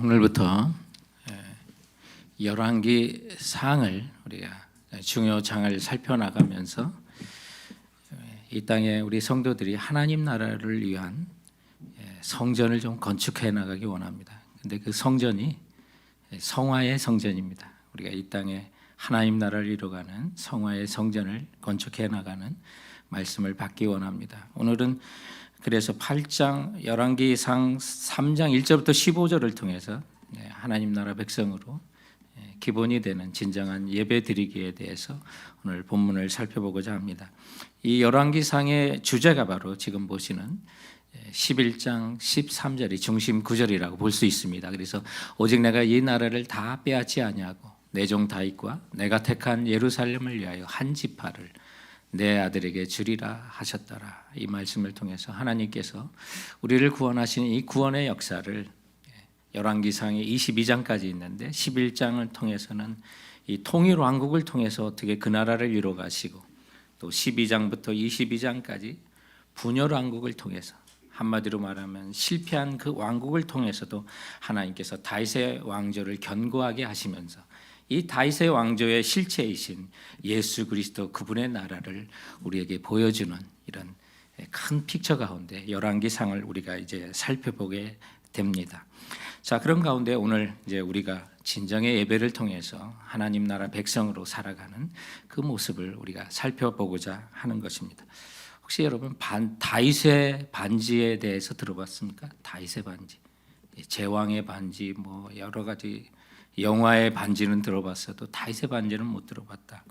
오늘부터 열왕기 상을 우리가 중요 장을 살펴나가면서 이 땅에 우리 성도들이 하나님 나라를 위한 성전을 좀 건축해 나가기 원합니다. 근데 그 성전이 성화의 성전입니다. 우리가 이 땅에 하나님 나라를 이루어가는 성화의 성전을 건축해 나가는 말씀을 받기 원합니다. 오늘은 그래서 8장 열왕기상 3장 1절부터 15절을 통해서 하나님 나라 백성으로 기본이 되는 진정한 예배 드리기에 대해서 오늘 본문을 살펴보고자 합니다. 이 열왕기상의 주제가 바로 지금 보시는 11장 13절이 중심 구절이라고 볼 수 있습니다. 그래서 오직 내가 이 나라를 다 빼앗지 아니하고 내 종 다윗과 내가 택한 예루살렘을 위하여 한 지파를 내 아들에게 주리라 하셨더라. 이 말씀을 통해서 하나님께서 우리를 구원하신 이 구원의 역사를 열왕기상이 22장까지 있는데 11장을 통해서는 이 통일 왕국을 통해서 어떻게 그 나라를 이루어 가시고 또 12장부터 22장까지 분열 왕국을 통해서 한마디로 말하면 실패한 그 왕국을 통해서도 하나님께서 다윗의 왕조를 견고하게 하시면서 이 다윗의 왕조의 실체이신 예수 그리스도 그분의 나라를 우리에게 보여주는 이런 큰 픽처 가운데 열왕기상을 우리가 이제 살펴보게 됩니다. 자, 그런 가운데 오늘 이제 우리가 진정의 예배를 통해서 하나님 나라 백성으로 살아가는 그 모습을 우리가 살펴보고자 하는 것입니다. 혹시 여러분 다윗의 반지에 대해서 들어봤습니까? 다윗의 반지, 제왕의 반지, 뭐 여러 가지 영화의 반지는 들어봤어도 다윗의 반지는 못 들어봤다.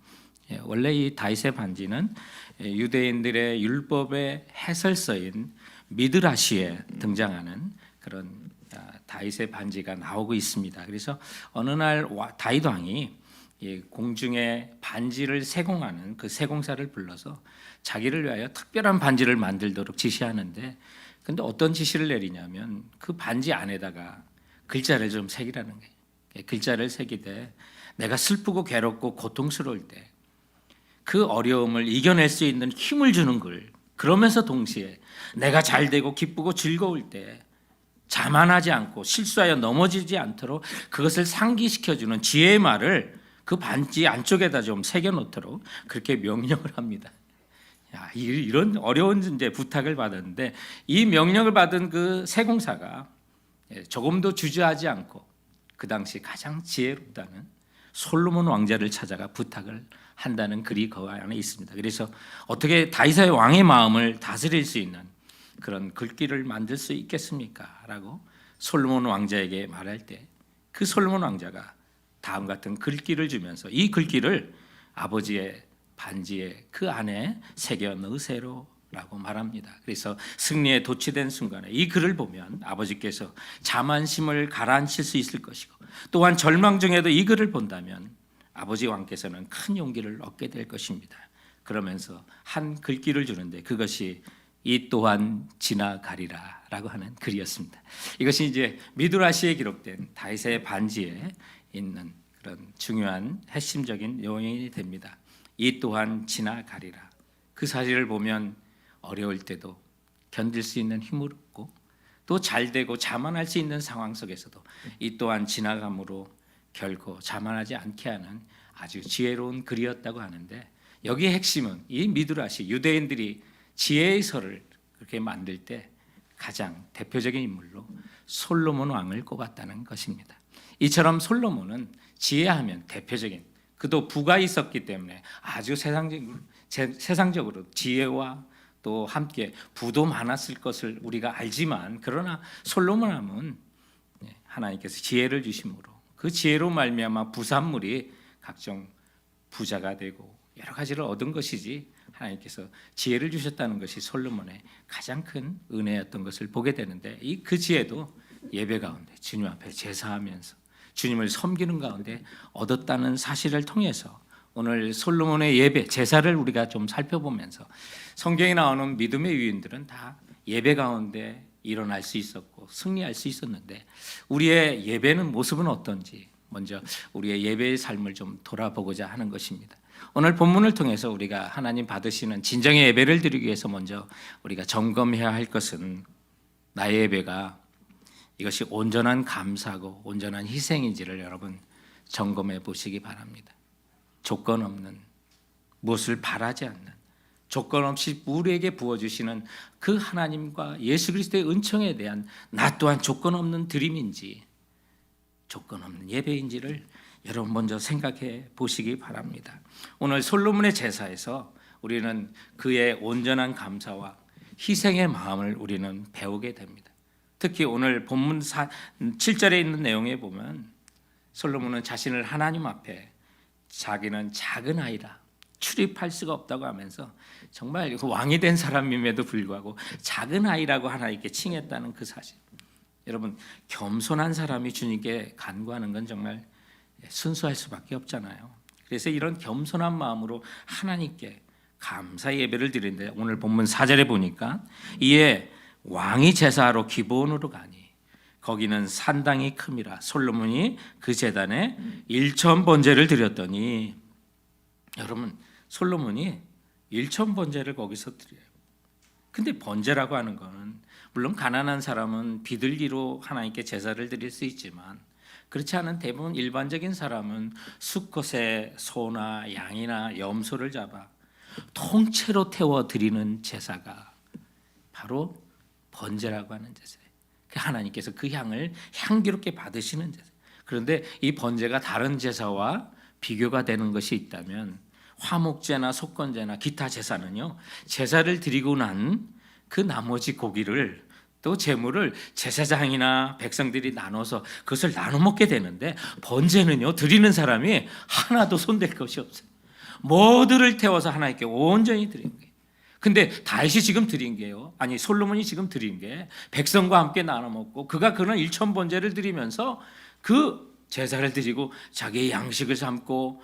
원래 이 다윗의 반지는 유대인들의 율법의 해설서인 미드라시에 등장하는 그런 다윗의 반지가 나오고 있습니다. 그래서 어느 날 다윗 왕이 공중에 반지를 세공하는 그 세공사를 불러서 자기를 위하여 특별한 반지를 만들도록 지시하는데, 근데 어떤 지시를 내리냐면 그 반지 안에다가 글자를 좀 새기라는 거예요. 글자를 새기되 내가 슬프고 괴롭고 고통스러울 때 그 어려움을 이겨낼 수 있는 힘을 주는 글, 그러면서 동시에 내가 잘되고 기쁘고 즐거울 때 자만하지 않고 실수하여 넘어지지 않도록 그것을 상기시켜주는 지혜의 말을 그 반지 안쪽에다 좀 새겨놓도록 그렇게 명령을 합니다. 이런 어려운 이제 부탁을 받았는데 이 명령을 받은 그 세공사가 조금도 주저하지 않고 그 당시 가장 지혜롭다는 솔로몬 왕자를 찾아가 부탁을 한다는 글이 그 안에 있습니다. 그래서 어떻게 다윗의 왕의 마음을 다스릴 수 있는 그런 글귀를 만들 수 있겠습니까? 라고 솔로몬 왕자에게 말할 때 그 솔로몬 왕자가 다음 같은 글귀를 주면서 이 글귀를 아버지의 반지에 그 안에 새겨 넣으세요 라고 말합니다. 그래서 승리에 도취된 순간에 이 글을 보면 아버지께서 자만심을 가라앉힐 수 있을 것이고, 또한 절망 중에도 이 글을 본다면 아버지 왕께서는 큰 용기를 얻게 될 것입니다. 그러면서 한 글귀를 주는데 그것이 이 또한 지나가리라 라고 하는 글이었습니다. 이것이 이제 미드라시에 기록된 다윗의 반지에 있는 그런 중요한 핵심적인 요인이 됩니다. 이 또한 지나가리라. 그 사실을 보면 어려울 때도 견딜 수 있는 힘을 얻고 또 잘되고 자만할 수 있는 상황 속에서도 이 또한 지나감으로 결코 자만하지 않게 하는 아주 지혜로운 글이었다고 하는데, 여기의 핵심은 이 미드라시 유대인들이 지혜의 설을 그렇게 만들 때 가장 대표적인 인물로 솔로몬 왕을 꼽았다는 것입니다. 이처럼 솔로몬은 지혜하면 대표적인, 그도 부가 있었기 때문에 아주 세상적으로 지혜와 또 함께 부도 많았을 것을 우리가 알지만, 그러나 솔로몬 하면 하나님께서 지혜를 주심으로 그 지혜로 말미암아 부산물이 각종 부자가 되고 여러 가지를 얻은 것이지, 하나님께서 지혜를 주셨다는 것이 솔로몬의 가장 큰 은혜였던 것을 보게 되는데, 그 지혜도 예배 가운데 주님 앞에 제사하면서 주님을 섬기는 가운데 얻었다는 사실을 통해서 오늘 솔로몬의 예배, 제사를 우리가 좀 살펴보면서 성경에 나오는 믿음의 위인들은 다 예배 가운데 일어날 수 있었고 승리할 수 있었는데, 우리의 예배는 모습은 어떤지 먼저 우리의 예배의 삶을 좀 돌아보고자 하는 것입니다. 오늘 본문을 통해서 우리가 하나님 받으시는 진정의 예배를 드리기 위해서 먼저 우리가 점검해야 할 것은 나의 예배가 이것이 온전한 감사고 온전한 희생인지를 여러분 점검해 보시기 바랍니다. 조건 없는, 무엇을 바라지 않는, 조건 없이 우리에게 부어주시는 그 하나님과 예수 그리스도의 은총에 대한 나 또한 조건 없는 드림인지 조건 없는 예배인지를 여러분 먼저 생각해 보시기 바랍니다. 오늘 솔로몬의 제사에서 우리는 그의 온전한 감사와 희생의 마음을 우리는 배우게 됩니다. 특히 오늘 본문 7절에 있는 내용에 보면 솔로몬은 자신을 하나님 앞에 자기는 작은 아이라 출입할 수가 없다고 하면서 정말 왕이 된 사람임에도 불구하고 작은 아이라고 하나님께 칭했다는 그 사실. 여러분, 겸손한 사람이 주님께 간구하는 건 정말 순수할 수밖에 없잖아요. 그래서 이런 겸손한 마음으로 하나님께 감사 예배를 드리는데 오늘 본문 4절에 보니까 이에 왕이 제사하러 기브온으로 가니 거기는 산당이 큼이라 솔로몬이 그 제단에 1,000번제를 드렸더니, 여러분 솔로몬이 1,000번제를 거기서 드려요. 근데 번제라고 하는 거는 물론 가난한 사람은 비둘기로 하나님께 제사를 드릴 수 있지만 그렇지 않은 대부분 일반적인 사람은 수컷의 소나 양이나 염소를 잡아 통째로 태워 드리는 제사가 바로 번제라고 하는 제사예요. 하나님께서 그 향을 향기롭게 받으시는 제사. 그런데 이 번제가 다른 제사와 비교가 되는 것이 있다면 화목제나 속건제나 기타 제사는요, 제사를 드리고 난 그 나머지 고기를 또 제물을 제사장이나 백성들이 나눠서 그것을 나눠 먹게 되는데, 번제는요 드리는 사람이 하나도 손댈 것이 없어요. 모두를 태워서 하나님께 온전히 드린 거예요. 근데 다윗이 지금 드린 게요, 아니 솔로몬이 지금 드린 게 백성과 함께 나눠 먹고 그가 그런 1,000번제를 드리면서 그 제사를 드리고 자기의 양식을 삼고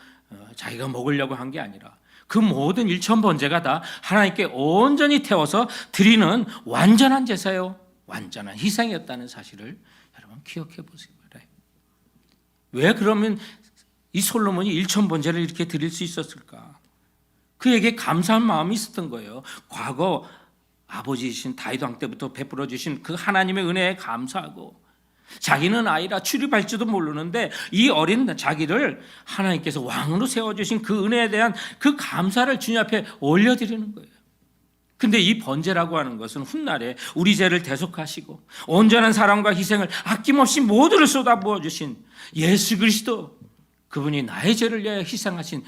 자기가 먹으려고 한 게 아니라 그 모든 1,000번제가 다 하나님께 온전히 태워서 드리는 완전한 제사요, 완전한 희생이었다는 사실을 여러분 기억해 보시기 바라요. 왜 그러면 이 솔로몬이 1,000번제를 이렇게 드릴 수 있었을까? 그에게 감사한 마음이 있었던 거예요. 과거 아버지이신 다윗 왕 때부터 베풀어 주신 그 하나님의 은혜에 감사하고, 자기는 아이라 출입할지도 모르는데 이 어린 자기를 하나님께서 왕으로 세워주신 그 은혜에 대한 그 감사를 주님 앞에 올려드리는 거예요. 근데 이 번제라고 하는 것은 훗날에 우리 죄를 대속하시고 온전한 사랑과 희생을 아낌없이 모두를 쏟아부어 주신 예수 그리스도, 그분이 나의 죄를 위하여 희생하신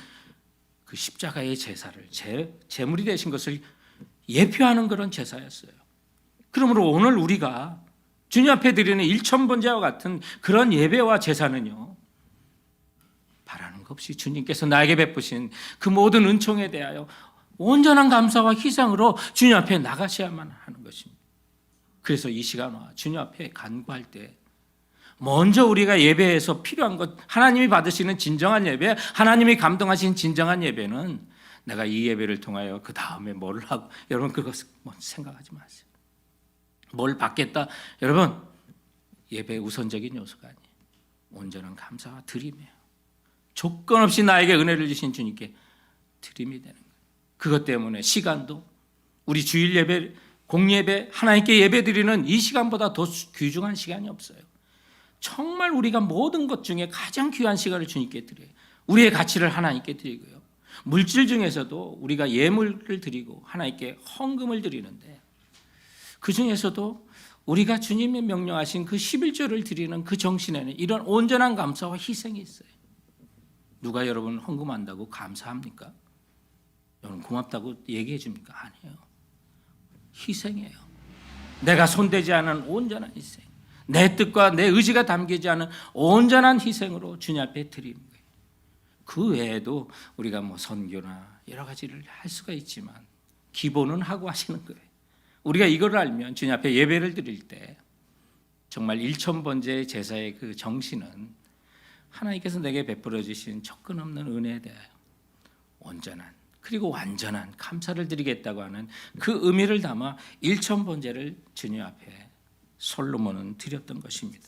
그 십자가의 제사를, 제물이 되신 것을 예표하는 그런 제사였어요. 그러므로 오늘 우리가 주님 앞에 드리는 1,000번제와 같은 그런 예배와 제사는요, 바라는 것 없이 주님께서 나에게 베푸신 그 모든 은총에 대하여 온전한 감사와 희생으로 주님 앞에 나가셔야만 하는 것입니다. 그래서 이 시간과 주님 앞에 간구할 때 먼저 우리가 예배에서 필요한 것, 하나님이 받으시는 진정한 예배, 하나님이 감동하신 진정한 예배는 내가 이 예배를 통하여 그 다음에 뭘 하고, 여러분 그것을 생각하지 마세요. 뭘 받겠다, 여러분 예배의 우선적인 요소가 아니에요. 온전한 감사와 드림이에요. 조건 없이 나에게 은혜를 주신 주님께 드림이 되는 거예요. 그것 때문에 시간도 우리 주일 예배, 공예배, 하나님께 예배 드리는 이 시간보다 더 귀중한 시간이 없어요. 정말 우리가 모든 것 중에 가장 귀한 시간을 주님께 드려요. 우리의 가치를 하나님께 드리고요, 물질 중에서도 우리가 예물을 드리고 하나님께 헌금을 드리는데 그 중에서도 우리가 주님이 명령하신 그 11조를 드리는 그 정신에는 이런 온전한 감사와 희생이 있어요. 누가 여러분 헌금한다고 감사합니까? 여러분 고맙다고 얘기해 줍니까? 아니에요. 희생이에요. 내가 손대지 않은 온전한 희생, 내 뜻과 내 의지가 담기지 않은 온전한 희생으로 주님 앞에 드리는 거예요. 그 외에도 우리가 선교나 여러 가지를 할 수가 있지만 기본은 하고 하시는 거예요. 우리가 이걸 알면 주님 앞에 예배를 드릴 때 정말 1,000번제의 제사의 그 정신은 하나님께서 내게 베풀어 주신 조건 없는 은혜에 대하여 온전한 그리고 완전한 감사를 드리겠다고 하는 그 의미를 담아 1,000번제를 주님 앞에 솔로몬은 드렸던 것입니다.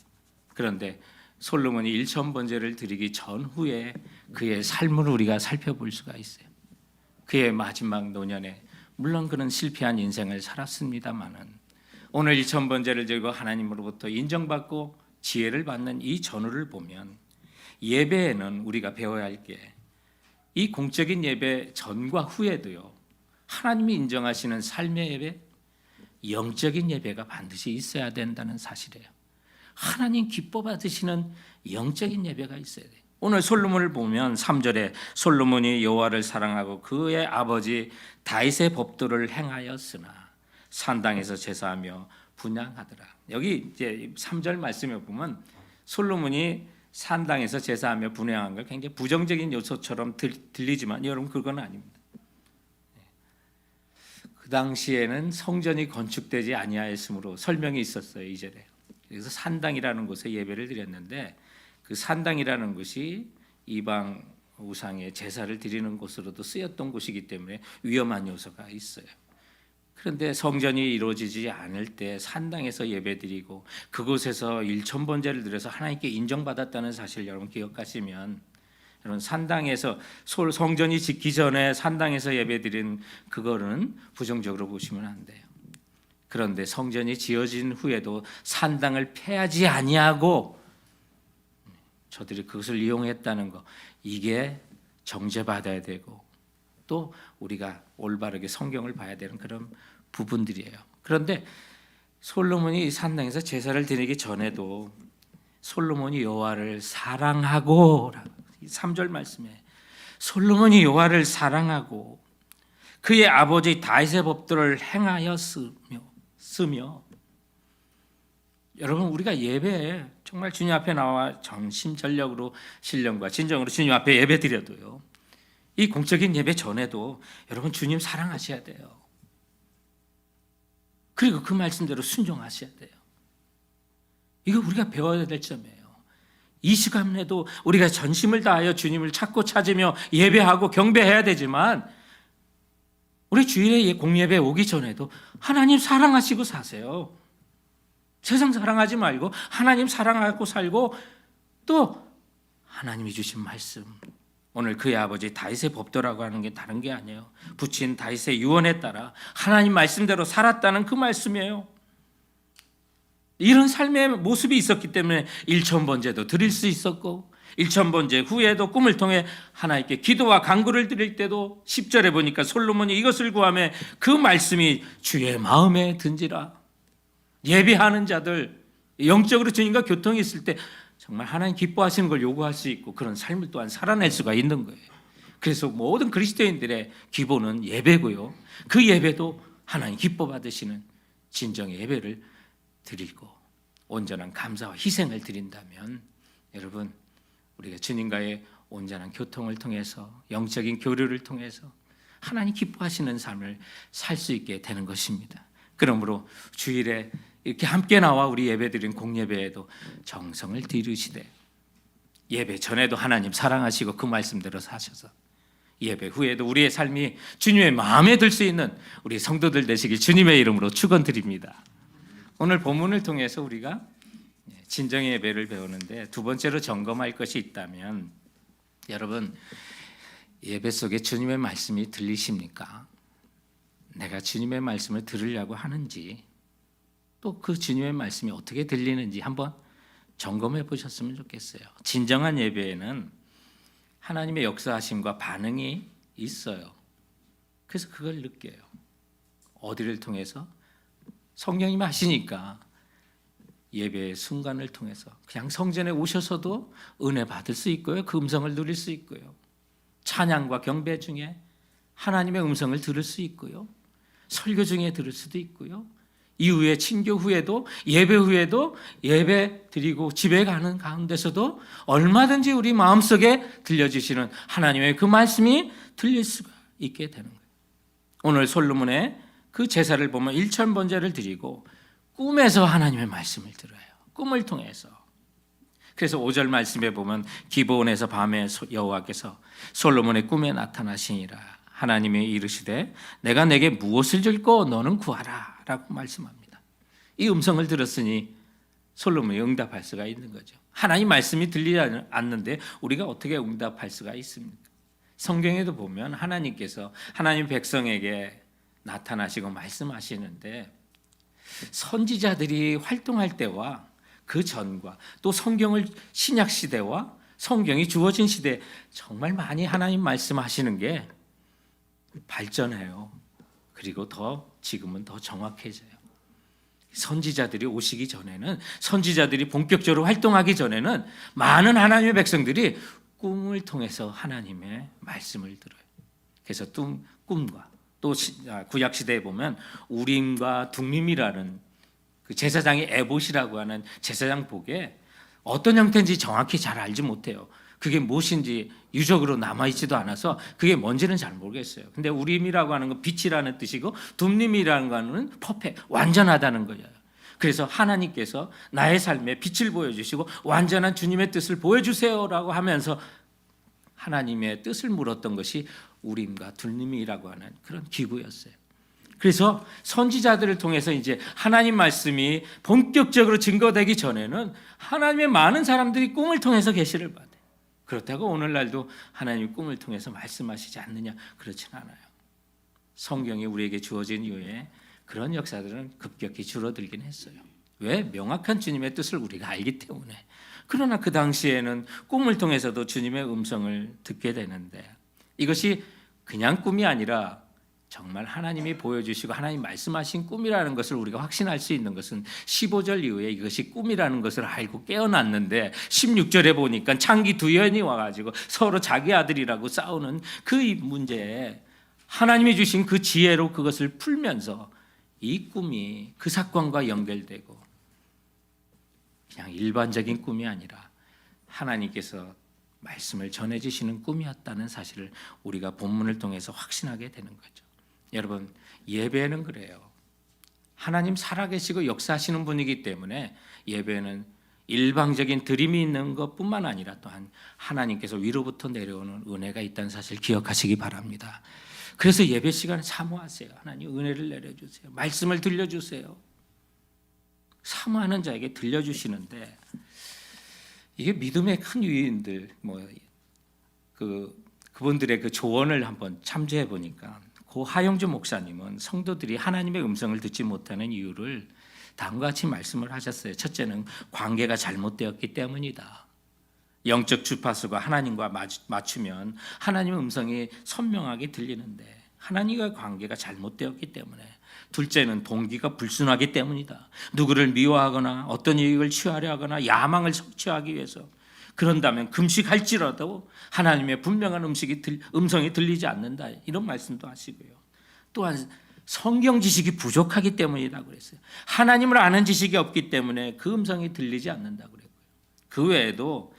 그런데 솔로몬이 1,000번제를 드리기 전후에 그의 삶을 우리가 살펴볼 수가 있어요. 그의 마지막 노년에 물론 그는 실패한 인생을 살았습니다마는 오늘 1000번제를 드리고 하나님으로부터 인정받고 지혜를 받는 이 전후를 보면 예배에는 우리가 배워야 할 게 이 공적인 예배 전과 후에도요, 하나님이 인정하시는 삶의 예배, 영적인 예배가 반드시 있어야 된다는 사실이에요. 하나님 기뻐 받으시는 영적인 예배가 있어야 돼요. 오늘 솔로몬을 보면 3절에 솔로몬이 여호와를 사랑하고 그의 아버지 다윗의 법도를 행하였으나 산당에서 제사하며 분향하더라. 여기 이제 3절 말씀에 보면 솔로몬이 산당에서 제사하며 분향한 걸 굉장히 부정적인 요소처럼 들리지만 여러분 그건 아닙니다. 그 당시에는 성전이 건축되지 아니하였으므로 설명이 있었어요. 2절에. 그래서 산당이라는 곳에 예배를 드렸는데 그 산당이라는 것이 이방 우상의 제사를 드리는 곳으로도 쓰였던 곳이기 때문에 위험한 요소가 있어요. 그런데 성전이 이루어지지 않을 때 산당에서 예배드리고 그곳에서 1000번제를 드려서 하나님께 인정받았다는 사실 여러분 기억하시면, 여러분 산당에서 성전이 짓기 전에 산당에서 예배드린 그거는 부정적으로 보시면 안 돼요. 그런데 성전이 지어진 후에도 산당을 폐하지 아니하고 저들이 그것을 이용했다는 거, 이게 정죄받아야 되고 또 우리가 올바르게 성경을 봐야 되는 그런 부분들이에요. 그런데 솔로몬이 산당에서 제사를 드리기 전에도 솔로몬이 여호와를 사랑하고, 3절 말씀에 솔로몬이 여호와를 사랑하고 그의 아버지 다윗의 법도를 행하였으며, 여러분 우리가 예배에 정말 주님 앞에 나와 전심전력으로 신령과 진정으로 주님 앞에 예배 드려도요, 이 공적인 예배 전에도 여러분 주님 사랑하셔야 돼요. 그리고 그 말씀대로 순종하셔야 돼요. 이거 우리가 배워야 될 점이에요. 이 시간에도 우리가 전심을 다하여 주님을 찾고 찾으며 예배하고 경배해야 되지만 우리 주일에 공예배 오기 전에도 하나님 사랑하시고 사세요. 세상 사랑하지 말고 하나님 사랑하고 살고, 또 하나님이 주신 말씀, 오늘 그의 아버지 다윗의 법도라고 하는 게 다른 게 아니에요. 부친 다윗의 유언에 따라 하나님 말씀대로 살았다는 그 말씀이에요. 이런 삶의 모습이 있었기 때문에 1000번제도 드릴 수 있었고 1000번제 후에도 꿈을 통해 하나님께 기도와 간구를 드릴 때도 10절에 보니까 솔로몬이 이것을 구하며 그 말씀이 주의 마음에 든지라. 예배하는 자들, 영적으로 주님과 교통이 있을 때 정말 하나님 기뻐하시는 걸 요구할 수 있고 그런 삶을 또한 살아낼 수가 있는 거예요. 그래서 모든 그리스도인들의 기본은 예배고요, 그 예배도 하나님 기뻐 받으시는 진정의 예배를 드리고 온전한 감사와 희생을 드린다면 여러분 우리가 주님과의 온전한 교통을 통해서 영적인 교류를 통해서 하나님 기뻐하시는 삶을 살 수 있게 되는 것입니다. 그러므로 주일에 이렇게 함께 나와 우리 예배드린 공예배에도 정성을 들이시되 예배 전에도 하나님 사랑하시고 그 말씀대로 사셔서 예배 후에도 우리의 삶이 주님의 마음에 들 수 있는 우리 성도들 되시길 주님의 이름으로 축원드립니다. 오늘 본문을 통해서 우리가 진정의 예배를 배우는데 두 번째로 점검할 것이 있다면, 여러분 예배 속에 주님의 말씀이 들리십니까? 내가 주님의 말씀을 들으려고 하는지, 또 그 주님의 말씀이 어떻게 들리는지 한번 점검해 보셨으면 좋겠어요. 진정한 예배에는 하나님의 역사하심과 반응이 있어요. 그래서 그걸 느껴요. 어디를 통해서? 성령님이 하시니까 예배의 순간을 통해서 그냥 성전에 오셔서도 은혜 받을 수 있고요, 그 음성을 누릴 수 있고요, 찬양과 경배 중에 하나님의 음성을 들을 수 있고요, 설교 중에 들을 수도 있고요, 이후에 친교 후에도 예배 후에도 예배 드리고 집에 가는 가운데서도 얼마든지 우리 마음속에 들려주시는 하나님의 그 말씀이 들릴 수가 있게 되는 거예요. 오늘 솔로몬의 그 제사를 보면 1000번제를 드리고 꿈에서 하나님의 말씀을 들어요. 꿈을 통해서. 그래서 5절 말씀에 보면 기브온에서 밤에 여호와께서 솔로몬의 꿈에 나타나시니라. 하나님이 이르시되 내가 내게 무엇을 줄고 너는 구하라 라고 말씀합니다. 이 음성을 들었으니 솔로몬이 응답할 수가 있는 거죠. 하나님 말씀이 들리지 않는데 우리가 어떻게 응답할 수가 있습니까? 성경에도 보면 하나님께서 하나님 백성에게 나타나시고 말씀하시는데 선지자들이 활동할 때와 그 전과 또 성경을 신약 시대와 성경이 주어진 시대 정말 많이 하나님 말씀하시는 게 발전해요. 그리고 지금은 더 정확해져요. 선지자들이 오시기 전에는, 선지자들이 본격적으로 활동하기 전에는 많은 하나님의 백성들이 꿈을 통해서 하나님의 말씀을 들어요. 그래서 꿈과 또 구약 시대에 보면 우림과 둠밈이라는 그 제사장의 에봇이라고 하는 제사장 복에 어떤 형태인지 정확히 잘 알지 못해요. 그게 무엇인지 유적으로 남아있지도 않아서 그게 뭔지는 잘 모르겠어요. 근데 우림이라고 하는 건 빛이라는 뜻이고 둠밈이라는 거는 퍼펙트, 완전하다는 거예요. 그래서 하나님께서 나의 삶에 빛을 보여주시고 완전한 주님의 뜻을 보여주세요라고 하면서 하나님의 뜻을 물었던 것이 우림과 둠밈이라고 하는 그런 기구였어요. 그래서 선지자들을 통해서 이제 하나님 말씀이 본격적으로 증거되기 전에는 하나님의 많은 사람들이 꿈을 통해서 계시를 받아요. 그렇다고 오늘날도 하나님이 꿈을 통해서 말씀하시지 않느냐? 그렇진 않아요. 성경이 우리에게 주어진 이후에 그런 역사들은 급격히 줄어들긴 했어요. 왜? 명확한 주님의 뜻을 우리가 알기 때문에. 그러나 그 당시에는 꿈을 통해서도 주님의 음성을 듣게 되는데 이것이 그냥 꿈이 아니라 정말 하나님이 보여주시고 하나님 말씀하신 꿈이라는 것을 우리가 확신할 수 있는 것은 15절 이후에 이것이 꿈이라는 것을 알고 깨어났는데 16절에 보니까 창기 두 여인이 와가지고 서로 자기 아들이라고 싸우는 그 문제에 하나님이 주신 그 지혜로 그것을 풀면서 이 꿈이 그 사건과 연결되고 그냥 일반적인 꿈이 아니라 하나님께서 말씀을 전해주시는 꿈이었다는 사실을 우리가 본문을 통해서 확신하게 되는 거죠. 여러분, 예배는 그래요. 하나님 살아계시고 역사하시는 분이기 때문에 예배는 일방적인 드림이 있는 것뿐만 아니라 또한 하나님께서 위로부터 내려오는 은혜가 있다는 사실 기억하시기 바랍니다. 그래서 예배 시간에 사모하세요. 하나님 은혜를 내려주세요. 말씀을 들려주세요. 사모하는 자에게 들려주시는데 이게 믿음의 큰 유인들 그분들의 그 조언을 한번 참조해 보니까 고 하영주 목사님은 성도들이 하나님의 음성을 듣지 못하는 이유를 다음과 같이 말씀을 하셨어요. 첫째는 관계가 잘못되었기 때문이다. 영적 주파수가 하나님과 맞추면 하나님의 음성이 선명하게 들리는데 하나님과 관계가 잘못되었기 때문에. 둘째는 동기가 불순하기 때문이다. 누구를 미워하거나 어떤 이익을 취하려 하거나 야망을 성취하기 위해서 그런다면 금식할지라도 하나님의 분명한 음성이 들리지 않는다. 이런 말씀도 하시고요. 또한 성경 지식이 부족하기 때문이라고 그랬어요. 하나님을 아는 지식이 없기 때문에 그 음성이 들리지 않는다고 그랬고요. 그 외에도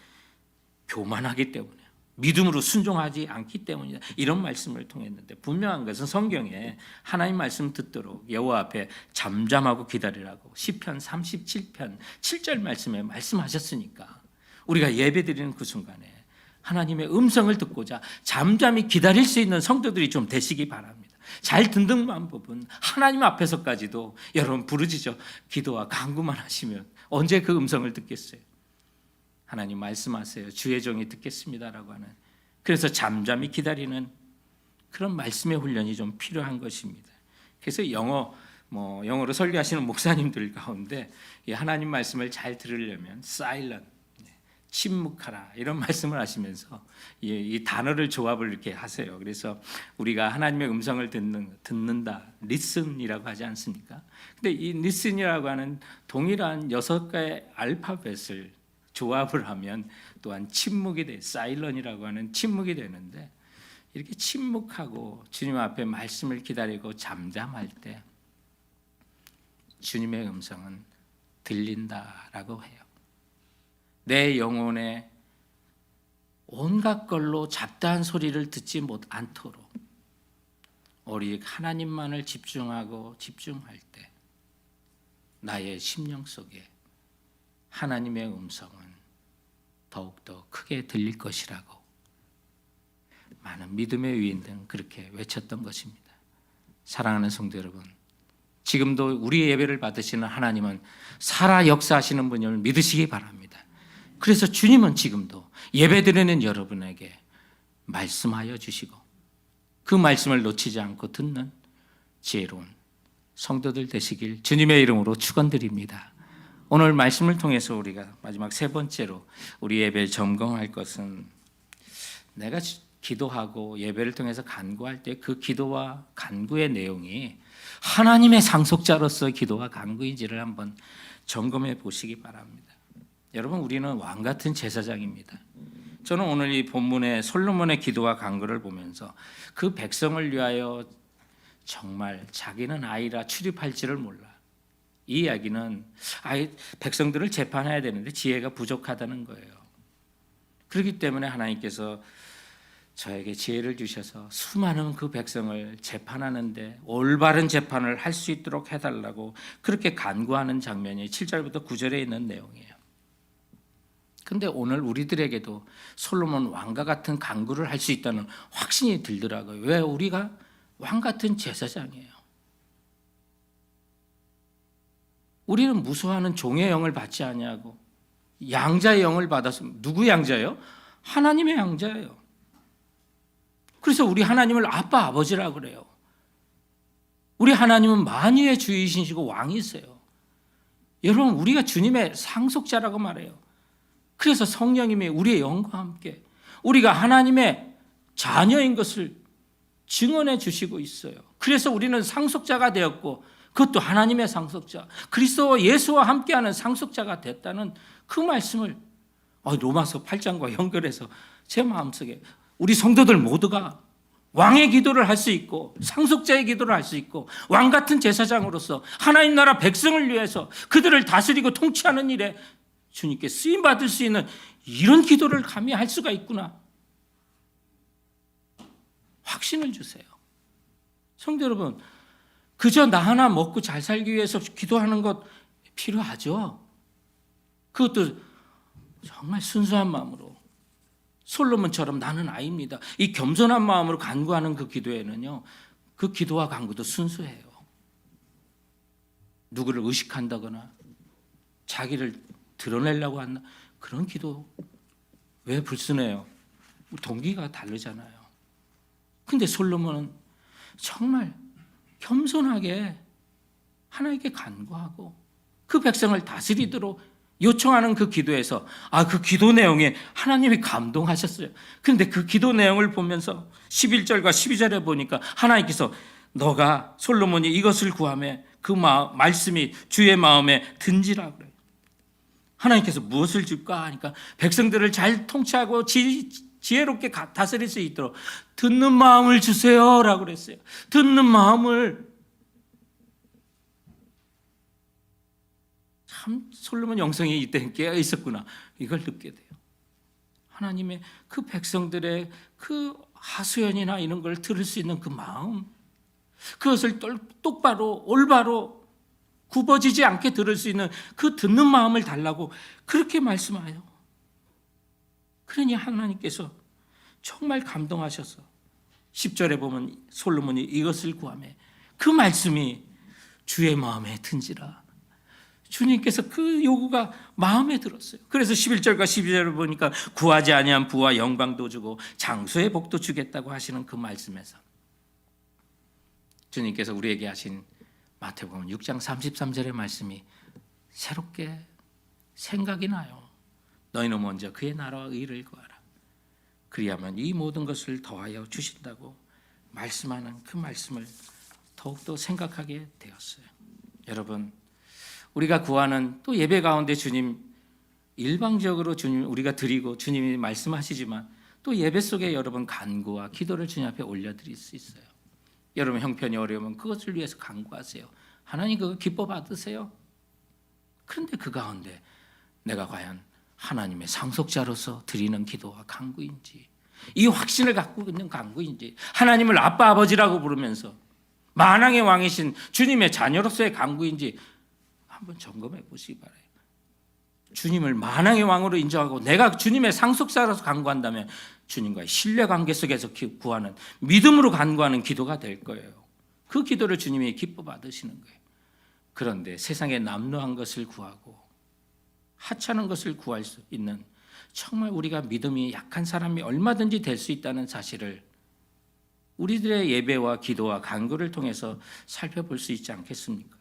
교만하기 때문에 믿음으로 순종하지 않기 때문이다. 이런 말씀을 통했는데 분명한 것은 성경에 하나님 말씀 듣도록 여호와 앞에 잠잠하고 기다리라고 시편 37편 7절 말씀에 말씀하셨으니까 우리가 예배드리는 그 순간에 하나님의 음성을 듣고자 잠잠히 기다릴 수 있는 성도들이 좀 되시기 바랍니다. 잘 듣는 방법은 하나님 앞에서까지도 여러분 부르짖어 기도와 간구만 하시면 언제 그 음성을 듣겠어요? 하나님 말씀하세요. 주의 종이 듣겠습니다라고 하는. 그래서 잠잠히 기다리는 그런 말씀의 훈련이 좀 필요한 것입니다. 그래서 영어로 설교하시는 목사님들 가운데 하나님 말씀을 잘 들으려면 silent, 침묵하라 이런 말씀을 하시면서 이 단어를 조합을 이렇게 하세요. 그래서 우리가 하나님의 음성을 듣는다, listen이라고 하지 않습니까? 근데 이 listen이라고 하는 동일한 6개의 알파벳을 조합을 하면 또한 침묵이 돼, silent이라고 하는 침묵이 되는데 이렇게 침묵하고 주님 앞에 말씀을 기다리고 잠잠할 때 주님의 음성은 들린다라고 해요. 내 영혼에 온갖 걸로 잡다한 소리를 듣지 않도록 오직 하나님만을 집중할 때 나의 심령 속에 하나님의 음성은 더욱더 크게 들릴 것이라고 많은 믿음의 위인들은 그렇게 외쳤던 것입니다. 사랑하는 성도 여러분, 지금도 우리의 예배를 받으시는 하나님은 살아 역사하시는 분임을 믿으시기 바랍니다. 그래서 주님은 지금도 예배드리는 여러분에게 말씀하여 주시고 그 말씀을 놓치지 않고 듣는 지혜로운 성도들 되시길 주님의 이름으로 축원드립니다. 오늘 말씀을 통해서 우리가 마지막 세 번째로 우리 예배를 점검할 것은 내가 기도하고 예배를 통해서 간구할 때 그 기도와 간구의 내용이 하나님의 상속자로서 기도와 간구인지를 한번 점검해 보시기 바랍니다. 여러분, 우리는 왕 같은 제사장입니다. 저는 오늘 이 본문의 솔로몬의 기도와 간구를 보면서 그 백성을 위하여 정말 자기는 아이라 출입할지를 몰라. 이 이야기는 백성들을 재판해야 되는데 지혜가 부족하다는 거예요. 그렇기 때문에 하나님께서 저에게 지혜를 주셔서 수많은 그 백성을 재판하는데 올바른 재판을 할 수 있도록 해달라고 그렇게 간구하는 장면이 7절부터 9절에 있는 내용이에요. 근데 오늘 우리들에게도 솔로몬 왕과 같은 간구를 할 수 있다는 확신이 들더라고요. 왜? 우리가 왕 같은 제사장이에요. 우리는 무수하는 종의 영을 받지 아니하고 양자의 영을 받아서, 누구 양자예요? 하나님의 양자예요. 그래서 우리 하나님을 아빠 아버지라 그래요. 우리 하나님은 만유의 주이시고 왕이세요. 여러분, 우리가 주님의 상속자라고 말해요. 그래서 성령님이 우리의 영과 함께 우리가 하나님의 자녀인 것을 증언해 주시고 있어요. 그래서 우리는 상속자가 되었고, 그것도 하나님의 상속자, 그리스도 예수와 함께하는 상속자가 됐다는 그 말씀을 로마서 8장과 연결해서 제 마음속에 우리 성도들 모두가 왕의 기도를 할 수 있고 상속자의 기도를 할 수 있고 왕 같은 제사장으로서 하나님 나라 백성을 위해서 그들을 다스리고 통치하는 일에 주님께 쓰임 받을 수 있는 이런 기도를 감히 할 수가 있구나. 확신을 주세요. 성도 여러분, 그저 나 하나 먹고 잘 살기 위해서 기도하는 것 필요하죠. 그것도 정말 순수한 마음으로 솔로몬처럼 나는 아이입니다, 이 겸손한 마음으로 간구하는 그 기도에는요, 그 기도와 간구도 순수해요. 누구를 의식한다거나 자기를 드러내려고 한다, 그런 기도 왜 불순해요? 동기가 다르잖아요. 근데 솔로몬은 정말 겸손하게 하나님께 간구하고 그 백성을 다스리도록 요청하는 그 기도에서 그 기도 내용에 하나님이 감동하셨어요. 그런데 그 기도 내용을 보면서 11절과 12절에 보니까 하나님께서 너가 솔로몬이 이것을 구하며 그 말씀이 주의 마음에 든지라 그래요. 하나님께서 무엇을 줄까 하니까 백성들을 잘 통치하고 지혜롭게 다스릴 수 있도록 듣는 마음을 주세요라고 그랬어요. 듣는 마음을. 참 솔로몬 영성이 이때 깨어 있었구나, 이걸 느끼게 돼요. 하나님의 그 백성들의 그 하소연이나 이런 걸 들을 수 있는 그 마음, 그것을 똑바로 올바로 굽어지지 않게 들을 수 있는 그 듣는 마음을 달라고 그렇게 말씀하여. 그러니 하나님께서 정말 감동하셔서 10절에 보면 솔로몬이 이것을 구하며 그 말씀이 주의 마음에 든지라. 주님께서 그 요구가 마음에 들었어요. 그래서 11절과 12절을 보니까 구하지 아니한 부와 영광도 주고 장수의 복도 주겠다고 하시는 그 말씀에서 주님께서 우리에게 하신 마태복음 6장 33절의 말씀이 새롭게 생각이 나요. 너희는 먼저 그의 나라와 의를 구하라. 그리하면 이 모든 것을 더하여 주신다고 말씀하는 그 말씀을 더욱더 생각하게 되었어요. 여러분, 우리가 구하는 또 예배 가운데 주님 일방적으로 주님 우리가 드리고 주님이 말씀하시지만 또 예배 속에 여러분 간구와 기도를 주님 앞에 올려드릴 수 있어요. 여러분 형편이 어려우면 그것을 위해서 간구하세요. 하나님 그거 기뻐 받으세요. 그런데 그 가운데 내가 과연 하나님의 상속자로서 드리는 기도와 간구인지, 이 확신을 갖고 있는 간구인지, 하나님을 아빠 아버지라고 부르면서 만왕의 왕이신 주님의 자녀로서의 간구인지 한번 점검해 보시기 바라요. 주님을 만왕의 왕으로 인정하고 내가 주님의 상속자로서 간구한다면 주님과의 신뢰관계 속에서 구하는, 믿음으로 간구하는 기도가 될 거예요. 그 기도를 주님이 기뻐 받으시는 거예요. 그런데 세상에 남루한 것을 구하고 하찮은 것을 구할 수 있는, 정말 우리가 믿음이 약한 사람이 얼마든지 될 수 있다는 사실을 우리들의 예배와 기도와 간구를 통해서 살펴볼 수 있지 않겠습니까?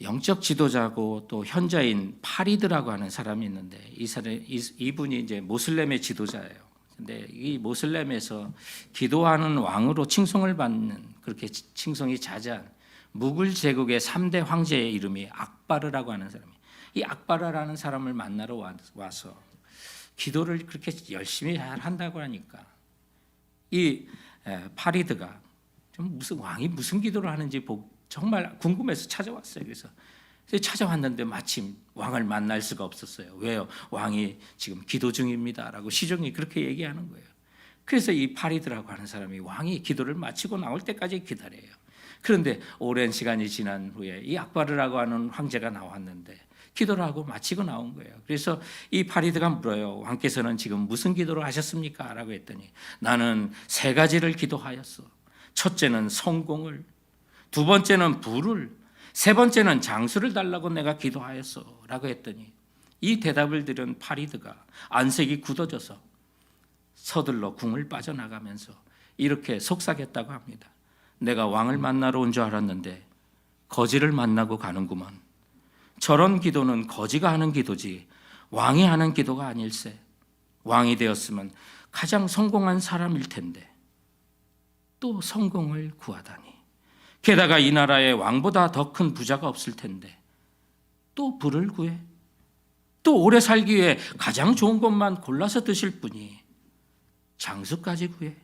영적 지도자고 또 현자인 파리드라고 하는 사람이 있는데 이분이 이제 모슬렘의 지도자예요. 근데 이 모슬렘에서 기도하는 왕으로 칭송을 받는, 그렇게 칭송이 자자한 무굴 제국의 3대 황제의 이름이 악바르라고 하는 사람이에요. 이 악바르라는 사람을 만나러 와서 기도를 그렇게 열심히 잘 한다고 하니까 이 파리드가 좀 왕이 무슨 기도를 하는지 정말 궁금해서 찾아왔어요. 그래서 찾아왔는데 마침 왕을 만날 수가 없었어요. 왜요? 왕이 지금 기도 중입니다라고 시종이 그렇게 얘기하는 거예요. 그래서 이 파리드라고 하는 사람이 왕이 기도를 마치고 나올 때까지 기다려요. 그런데 오랜 시간이 지난 후에 이 악바르라고 하는 황제가 나왔는데 기도를 하고 마치고 나온 거예요. 그래서 이 파리드가 물어요. 왕께서는 지금 무슨 기도를 하셨습니까? 라고 했더니 나는 3가지를 기도하였어. 첫째는 성공을, 두 번째는 부를, 세 번째는 장수를 달라고 내가 기도하였어 라고 했더니 이 대답을 들은 파리드가 안색이 굳어져서 서둘러 궁을 빠져나가면서 이렇게 속삭였다고 합니다. 내가 왕을 만나러 온 줄 알았는데 거지를 만나고 가는구만. 저런 기도는 거지가 하는 기도지 왕이 하는 기도가 아닐세. 왕이 되었으면 가장 성공한 사람일 텐데 또 성공을 구하다니. 게다가 이 나라에 왕보다 더 큰 부자가 없을 텐데 또 부를 구해? 또 오래 살기 위해 가장 좋은 것만 골라서 드실 분이 장수까지 구해?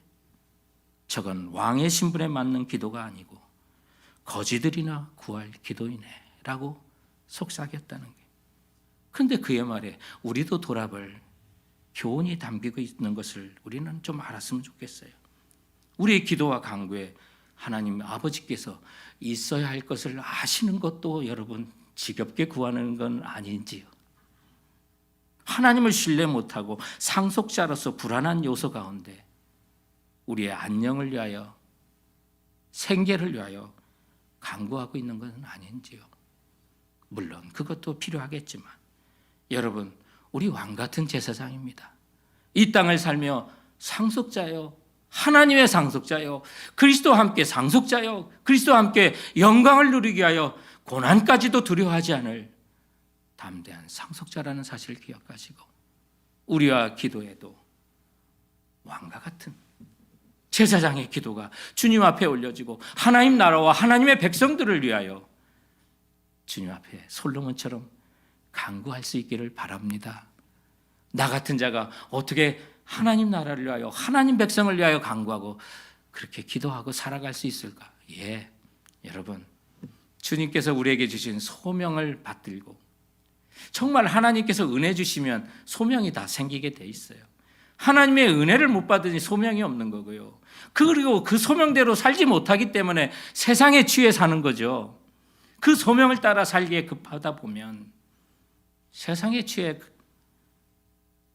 저건 왕의 신분에 맞는 기도가 아니고 거지들이나 구할 기도이네 라고 속삭였다는 게. 그런데 그의 말에 우리도 돌아볼 교훈이 담기고 있는 것을 우리는 좀 알았으면 좋겠어요. 우리의 기도와 간구에 하나님 아버지께서 있어야 할 것을 아시는 것도 여러분 지겹게 구하는 건 아닌지요. 하나님을 신뢰 못하고 상속자로서 불안한 요소 가운데 우리의 안녕을 위하여, 생계를 위하여 간구하고 있는 것은 아닌지요. 물론 그것도 필요하겠지만 여러분, 우리 왕 같은 제사장입니다. 이 땅을 살며 상속자요, 하나님의 상속자요, 그리스도와 함께 상속자요, 그리스도와 함께 영광을 누리기 위하여 고난까지도 두려워하지 않을 담대한 상속자라는 사실을 기억하시고 우리와 기도에도 왕과 같은 제사장의 기도가 주님 앞에 올려지고 하나님 나라와 하나님의 백성들을 위하여 주님 앞에 솔로몬처럼 간구할 수 있기를 바랍니다. 나 같은 자가 어떻게 하나님 나라를 위하여 하나님 백성을 위하여 간구하고 그렇게 기도하고 살아갈 수 있을까? 예, 여러분, 주님께서 우리에게 주신 소명을 받들고 정말 하나님께서 은혜 주시면 소명이 다 생기게 돼 있어요. 하나님의 은혜를 못 받으니 소명이 없는 거고요. 그리고 그 소명대로 살지 못하기 때문에 세상에 취해 사는 거죠. 그 소명을 따라 살기에 급하다 보면 세상에 취해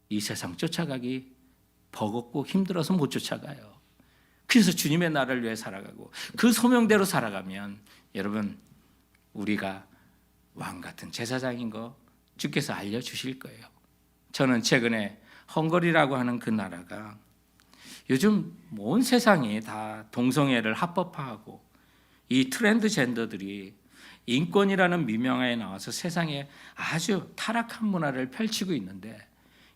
이 세상 쫓아가기 버겁고 힘들어서 못 쫓아가요. 그래서 주님의 나라를 위해 살아가고 그 소명대로 살아가면 여러분, 우리가 왕 같은 제사장인 거 주께서 알려주실 거예요. 저는 최근에 헝가리라고 하는 그 나라가 요즘 온 세상이 다 동성애를 합법화하고 이 트랜드 젠더들이 인권이라는 미명하에 나와서 세상에 아주 타락한 문화를 펼치고 있는데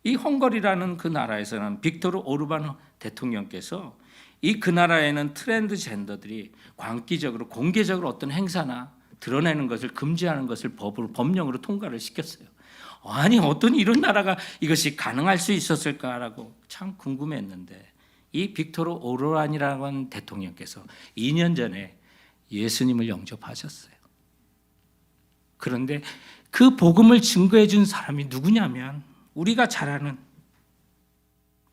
이 헝가리라는 그 나라에서는 빅토르 오르반 대통령께서 그 나라에는 트랜드 젠더들이 광기적으로 공개적으로 어떤 행사나 드러내는 것을 금지하는 것을 법령으로 통과를 시켰어요. 아니 어떤 이런 나라가 이것이 가능할 수 있었을까라고 참 궁금했는데 이 빅토르 오르반이라는 하는 대통령께서 2년 전에 예수님을 영접하셨어요. 그런데 그 복음을 증거해 준 사람이 누구냐면 우리가 잘 아는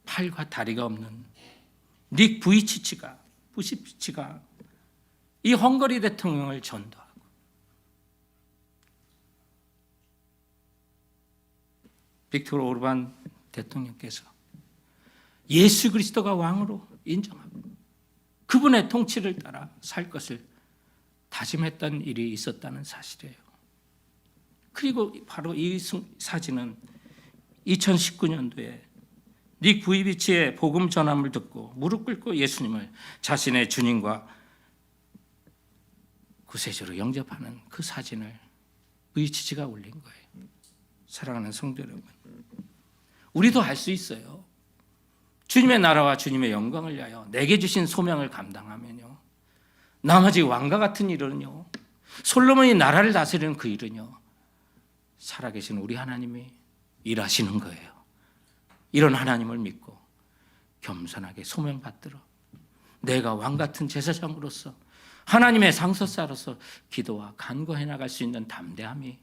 팔과 다리가 없는 닉 부이치치가 이 헝가리 대통령을 전도하고 빅토르 오르반 대통령께서 예수 그리스도가 왕으로 인정하고 그분의 통치를 따라 살 것을 다짐했던 일이 있었다는 사실이에요. 그리고 바로 이 사진은 2019년도에 닉 부이비치의 복음 전함을 듣고 무릎 꿇고 예수님을 자신의 주님과 구세주로 영접하는 그 사진을 VHC가 올린 거예요. 사랑하는 성도 여러분, 우리도 할 수 있어요. 주님의 나라와 주님의 영광을 위하여 내게 주신 소명을 감당하면요, 나머지 왕과 같은 일은요, 솔로몬이 나라를 다스리는 그 일은요, 살아계신 우리 하나님이 일하시는 거예요. 이런 하나님을 믿고 겸손하게 소명 받들어 내가 왕 같은 제사장으로서 하나님의 상속자로서 기도와 간구해 나갈 수 있는 담대함이